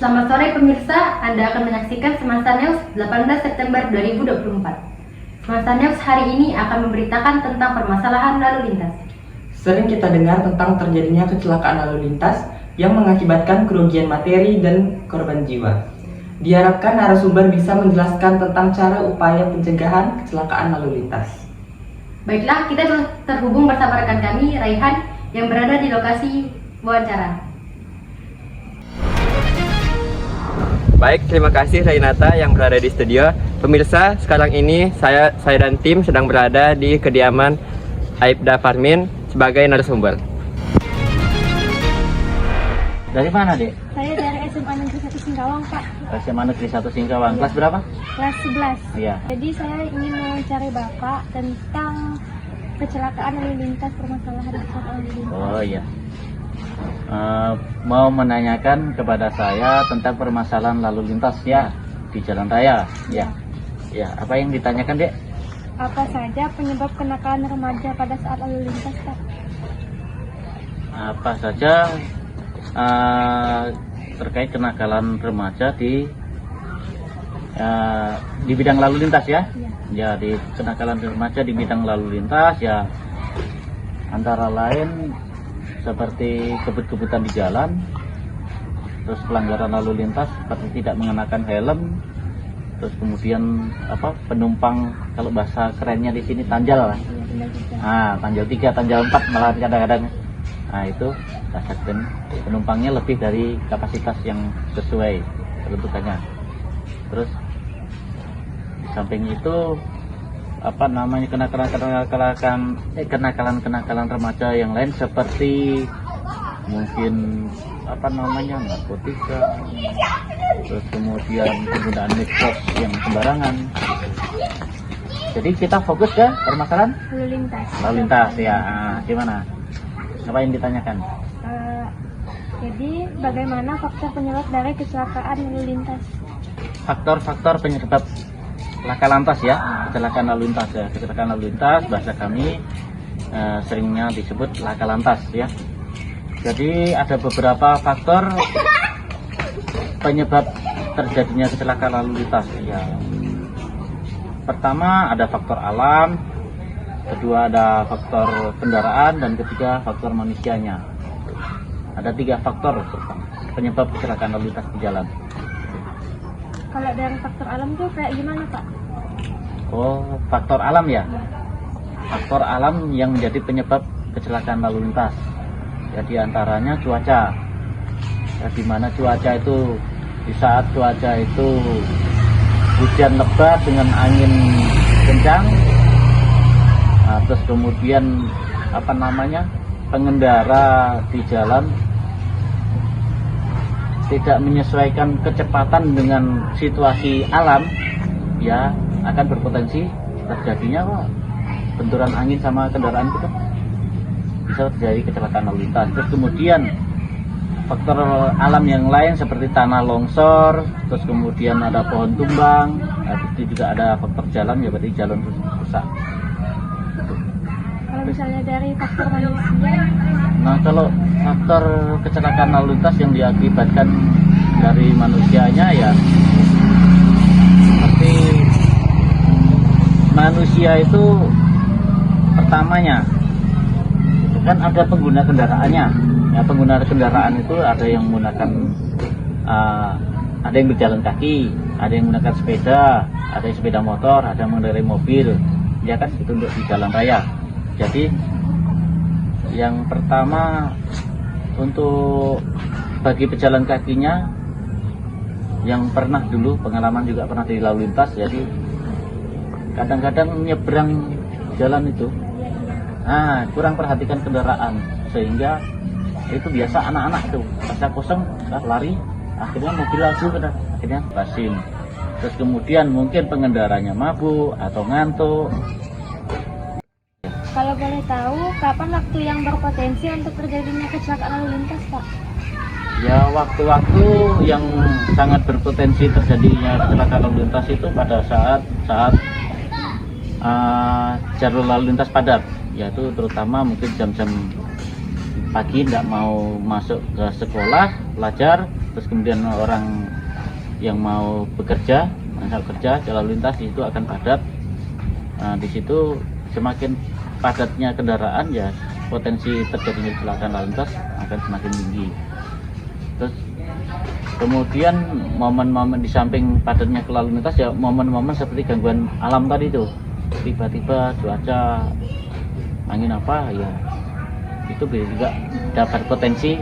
Selamat sore pemirsa, Anda akan menyaksikan Semasa News 18 September 2024. Semasa News hari ini akan memberitakan tentang permasalahan lalu lintas. Sering kita dengar tentang terjadinya kecelakaan lalu lintas yang mengakibatkan kerugian materi dan korban jiwa. Diharapkan narasumber bisa menjelaskan tentang cara upaya pencegahan kecelakaan lalu lintas. Baiklah, kita telah terhubung bersama rekan kami, Raihan, yang berada di lokasi wawancara. Baik, terima kasih Rainata yang berada di studio. Pemirsa, sekarang ini saya dan tim sedang berada di kediaman Aibda Farmin sebagai narasumber. Dari mana, Dek? Saya dari SMA Negeri 1 Singkawang, Pak. SMA Negeri 1 Singkawang. Kelas berapa? Kelas 11. Iya. Jadi saya ingin mewawancari Bapak tentang kecelakaan lalu lintas, permasalahan kecelakaan lalu lintas. Oh iya. Mau menanyakan kepada saya tentang permasalahan lalu lintas ya di jalan raya. Ya. Ya, apa yang ditanyakan, Dek? Apa saja penyebab kenakalan remaja pada saat lalu lintas, Pak? Apa saja terkait kenakalan remaja di bidang lalu lintas ya? Ya, di kenakalan remaja di bidang lalu lintas ya, antara lain seperti kebut-kebutan di jalan, terus pelanggaran lalu lintas seperti tidak mengenakan helm, terus kemudian penumpang, kalau bahasa kerennya di sini tanjal lah. Tanjal 3, tanjal 4 malah kadang-kadang. Nah, itu dan penumpangnya lebih dari kapasitas yang sesuai peruntukannya. Terus di samping itu kenakalan remaja yang lain seperti mungkin narkotika, terus kemudian penggunaan medsos yang sembarangan. Jadi kita fokus ke permasalahan lalu lintas ya. Gimana? Apa yang ditanyakan? Jadi bagaimana faktor penyebab dari kecelakaan lalu lintas? Faktor-faktor penyebab laka lantas ya, kecelakaan lalu lintas ya. Kecelakaan lalu lintas bahasa kami seringnya disebut laka lantas ya. Jadi ada beberapa faktor penyebab terjadinya kecelakaan lalu lintas ya. Pertama ada faktor alam, kedua ada faktor kendaraan, dan ketiga faktor manusianya. Ada 3 faktor penyebab kecelakaan lalu lintas di jalan. Kalau dari faktor alam tuh kayak gimana, Pak? Oh, faktor alam ya? Faktor alam yang menjadi penyebab kecelakaan lalu lintas. Jadi antaranya cuaca. Ya, di mana cuaca itu, di saat cuaca itu hujan lebat dengan angin kencang, terus kemudian pengendara di jalan tidak menyesuaikan kecepatan dengan situasi alam, ya akan berpotensi terjadinya benturan angin sama kendaraan itu, bisa terjadi kecelakaan lalu lintas. Terus kemudian faktor alam yang lain seperti tanah longsor, terus kemudian ada pohon tumbang, itu juga ada faktor jalan ya, berarti jalan rusak. Kalau misalnya dari faktor manusia? Nah, kalau faktor kecelakaan lalu lintas yang diakibatkan dari manusianya ya seperti manusia itu pertamanya kan ada pengguna kendaraannya. Ya, pengguna kendaraan itu ada yang menggunakan ada yang berjalan kaki, ada yang menggunakan sepeda, ada yang sepeda motor, ada yang mengendarai mobil. Ya kan, itu untuk di jalan raya. Jadi yang pertama untuk bagi pejalan kakinya yang pernah dulu pengalaman juga pernah di lalu lintas, jadi kadang-kadang nyebrang jalan itu kurang perhatikan kendaraan, sehingga itu biasa anak-anak tuh pasca kosong lari, akhirnya mobil langsung akhirnya basin. Terus kemudian mungkin pengendaranya mabuk atau ngantuk. Kalau boleh tahu, kapan waktu yang berpotensi untuk terjadinya kecelakaan lalu lintas, Pak? Ya, waktu-waktu yang sangat berpotensi terjadinya kecelakaan lalu lintas itu pada saat jalur lalu lintas padat, yaitu terutama mungkin jam-jam pagi tidak mau masuk ke sekolah belajar, terus kemudian orang yang mau bekerja, lalu lintas di situ akan padat. Nah, di situ semakin padatnya kendaraan ya potensi terjadinya kecelakaan lalu lintas akan semakin tinggi. Terus kemudian momen-momen di samping padatnya lalu lintas ya momen-momen seperti gangguan alam tadi itu, tiba-tiba cuaca angin apa ya, itu juga dapat potensi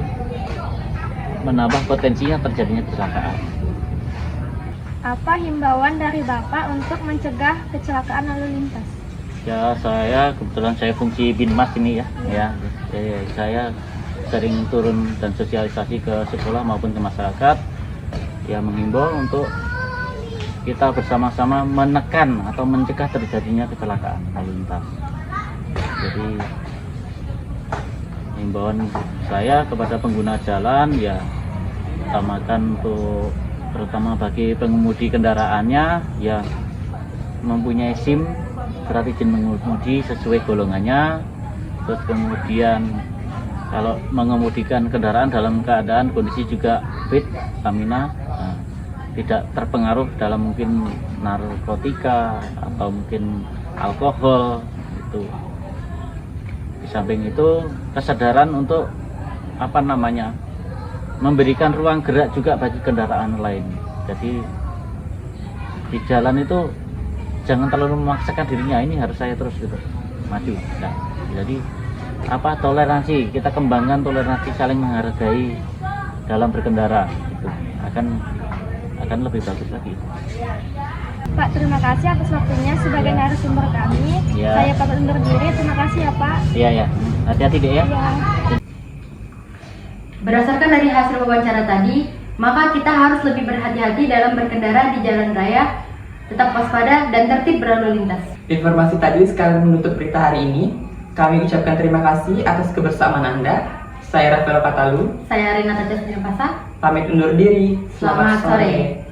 menambah potensinya terjadinya kecelakaan. Apa himbauan dari Bapak untuk mencegah kecelakaan lalu lintas? Ya, kebetulan saya fungsi Binmas ini ya. Saya sering turun dan sosialisasi ke sekolah maupun ke masyarakat, ya menghimbau untuk kita bersama-sama menekan atau mencegah terjadinya kecelakaan lalu lintas. Jadi himbauan saya kepada pengguna jalan ya utamakan untuk terutama bagi pengemudi kendaraannya ya mempunyai SIM, surat izin mengemudi sesuai golongannya. Terus kemudian kalau mengemudikan kendaraan dalam keadaan kondisi juga fit, stamina, tidak terpengaruh dalam mungkin narkotika atau mungkin alkohol itu. Di samping itu kesadaran untuk memberikan ruang gerak juga bagi kendaraan lain. Jadi di jalan itu jangan terlalu memaksakan dirinya, ini harus saya terus gitu maju. Nah, jadi toleransi, kita kembangkan toleransi saling menghargai dalam berkendara itu akan lebih bagus lagi. Pak, terima kasih atas waktunya sebagai narasumber kami. Ya. Saya pamit undur diri. Terima kasih ya Pak. Iya. Hati-hati deh ya. Ya. Berdasarkan dari hasil wawancara tadi, maka kita harus lebih berhati-hati dalam berkendara di jalan raya, tetap waspada dan tertib berlalu lintas. Informasi tadi sekalian menutup berita hari ini. Kami ucapkan terima kasih atas kebersamaan Anda. Saya Rafael Patalu. Saya Renata Jasmine Pasa. Pamit undur diri. Selamat sore.